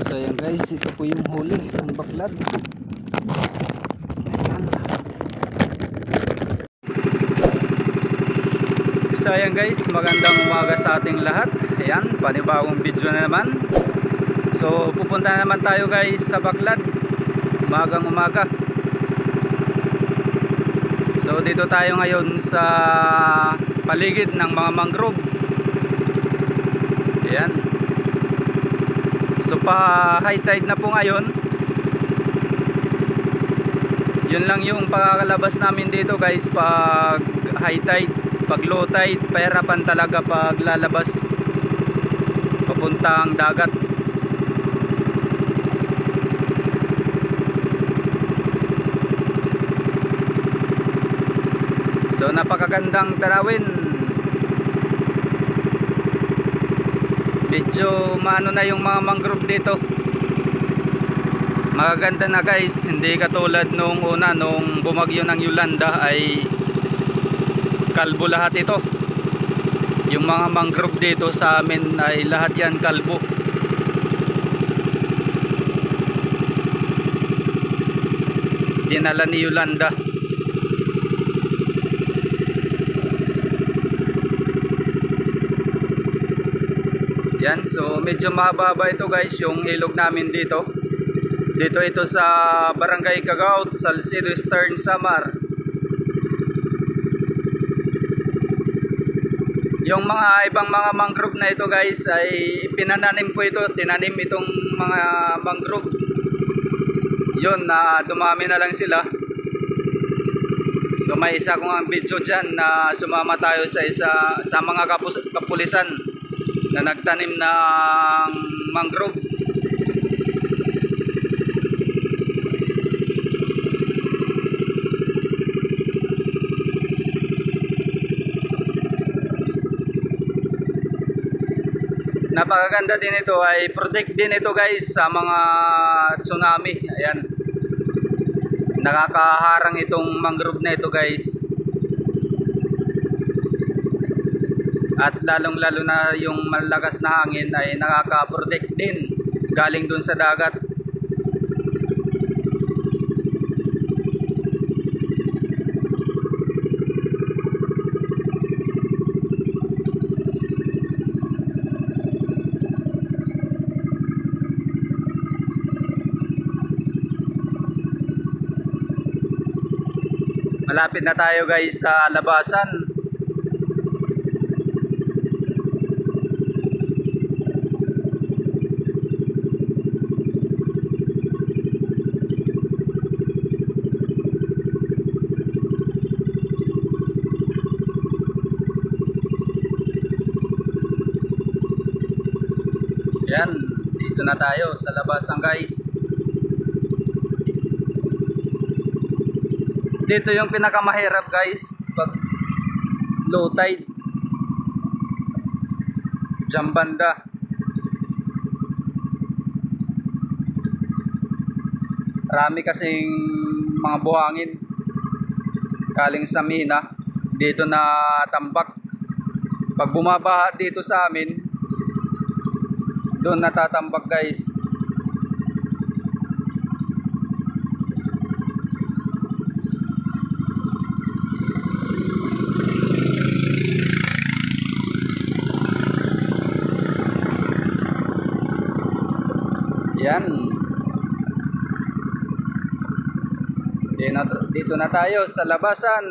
So ayan guys, ito po yung huli ng baklad. Ayan. So ayan guys, magandang umaga sa ating lahat. Ayan, panibagong video na naman. So pupunta na naman tayo guys sa baklad, umagang umaga. So dito tayo ngayon sa paligid ng mga mangrove. Ayan. So pa high tide na po ngayon. Yun lang yung pagkalabas namin dito guys pag high tide. Pag low tide, pahirapan talaga pag lalabas papuntang dagat. So napakagandang tanawin. Medyo maano na yung mga mangrove dito. Magaganda na guys, hindi katulad nung una, nung bumagyo ng Yolanda ay kalbo lahat ito. Yung mga mangrove dito sa amin ay lahat yan kalbo. Dinala ni Yolanda. Yan, so medyo mahaba ito guys yung ilog namin dito. Dito ito sa Barangay Cagaut, Salcedo, Eastern Samar. Yung mga ibang mga mangrove na ito guys ay pinananim ko ito, tinanim itong mga mangrove. Yun, na dumami na lang sila. So may isa kong video dyan na sumama tayo sa mga kapulisan na nagtanim ng mangrove. Napakaganda din ito, ay protect din ito guys sa mga tsunami. Ayan, nakakaharang itong mangrove na ito guys. At lalong lalo na yung malakas na hangin ay nakaka-protect din galing dun sa dagat. Malapit na tayo guys sa labasan. Yan, dito na tayo sa labasan guys. Dito yung pinakamahirap guys pag low tide. Diyan banda. Marami kasing mga buhangin galing sa mina dito na tambak. Pag bumabaha dito sa amin, doon natatambak guys. Yan. Dito na tayo sa labasan.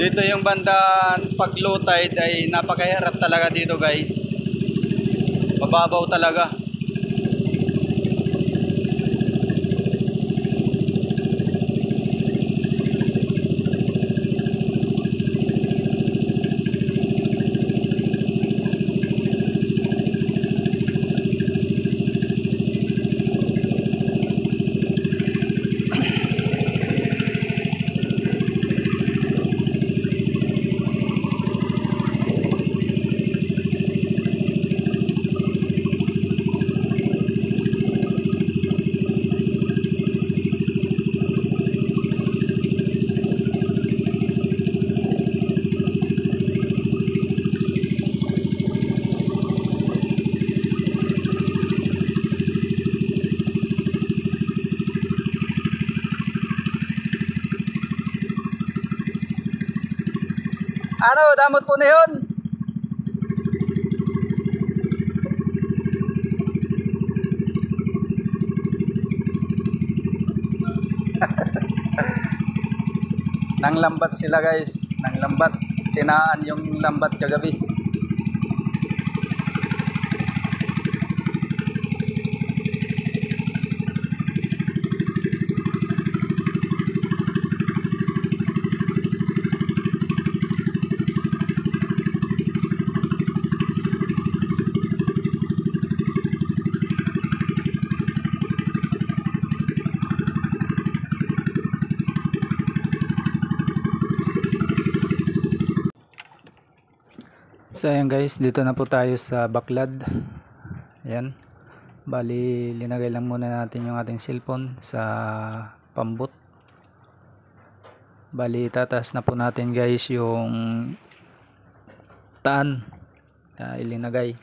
Dito yung banda pag low tide ay napakahirap talaga dito guys. Mababaw talaga. Ano, damot po na yun. Nang lambat sila guys, nang lambat. Tinaan yung lambat kagabi. So ayan guys, dito na po tayo sa Baklad. Ayan. Bali, linagay lang muna natin yung ating cellphone sa pambot. Bali, tatas na po natin guys yung taan na ilinagay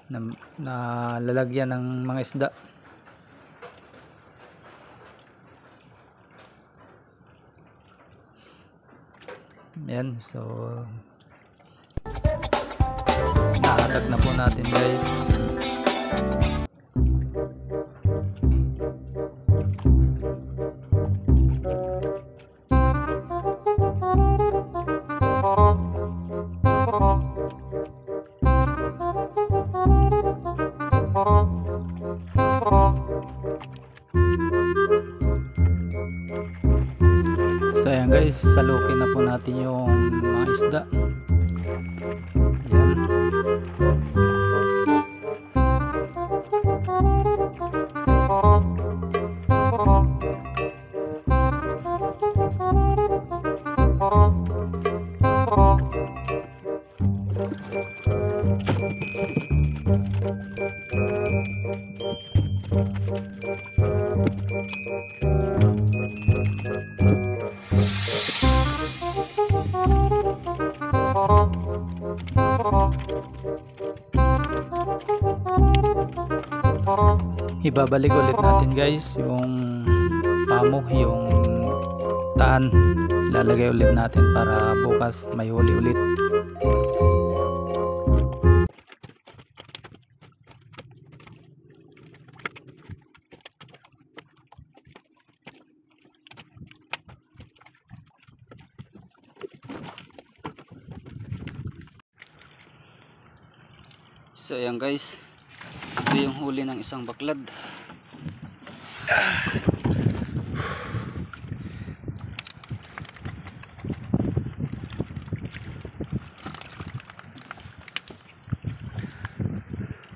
na lalagyan ng mga isda. Ayan, so nahatag na po natin guys. So ayan guys, salukin na po natin yung mga isda. Ayan. Ibabalik ulit natin guys yung pamo, yung taan, lalagay ulit natin para bukas may huli ulit. So ayan guys, ito yung huli ng isang baklad.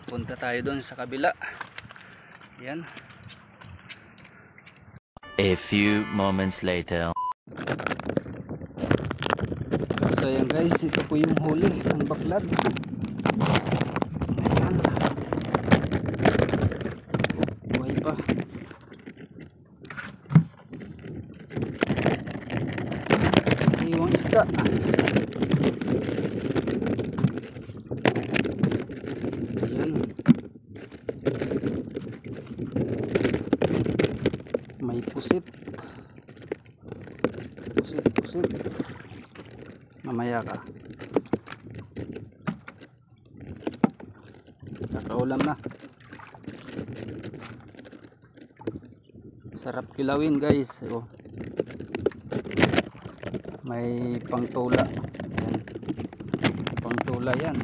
Punta tayo doon sa kabila. Yan. A few moments later. So ayan guys, ito po yung huli ng baklad. Ayan. Buhay pa. Sariwang isda. Ayan. May pusit. Pusit. Mamaya ka. Kakaulam na. Sarap kilawin guys. Oh. May pangtula. Ayan. Pangtula yan.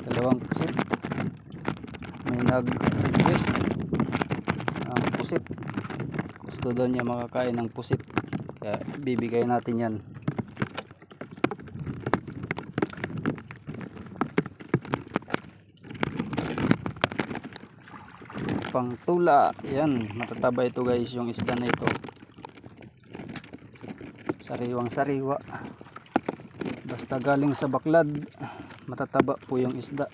Dalawang pusit. May nag-request ang pusit. Gusto daw niya makakain ng pusit, kaya bibigay natin yan. Pangtula, yan, matataba ito guys, yung isda na ito. Sariwang sariwa, basta galing sa baklad, matataba po yung isda.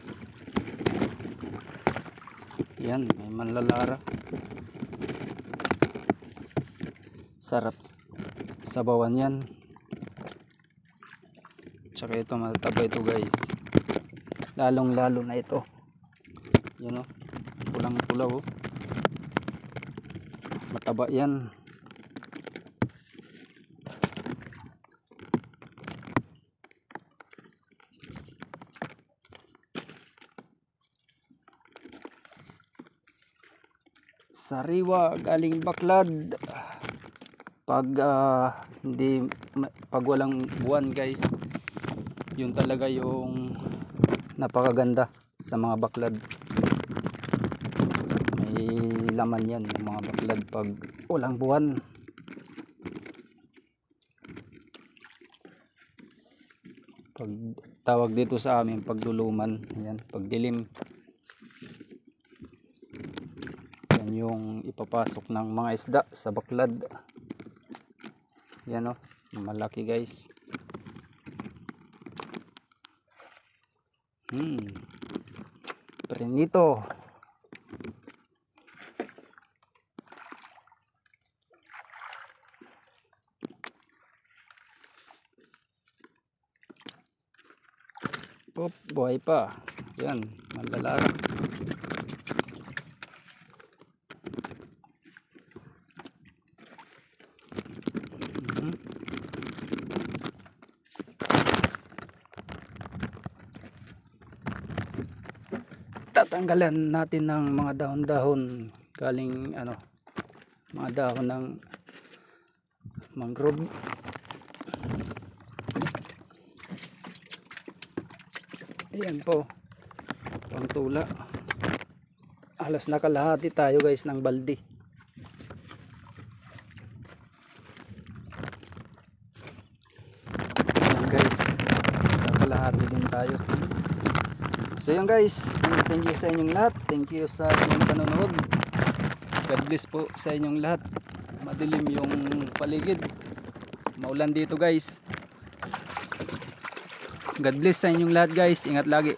Yan, may manlalara. Sarap sabawan yan. Tsaka ito matataba ito guys, lalong lalo na ito. Yan o, pulang pula o, mataba yan. Sariwa galing Baklad. Pag pag walang buwan guys, yun talaga yung napakaganda sa mga baklad. May laman yan yung mga baklad pag walang buwan. Pag tawag dito sa amin pagduluman, yan, pagdilim. Yan yung ipapasok ng mga isda sa baklad. Yan, oh, malaki guys. Prenito. Pop, buhay pa. Yan, malalara. Tatanggalan natin ng mga dahon-dahon galing mga dahon ng mangrove. Ayan po, pangtula. Halos nakalahati tayo guys ng balde. Ayan guys, nakalahati din tayo. So yun guys, thank you sa inyong lahat. Thank you sa inyong panonood. God bless po sa inyong lahat. Madilim yung paligid, maulan dito guys. God bless sa inyong lahat guys. Ingat lagi.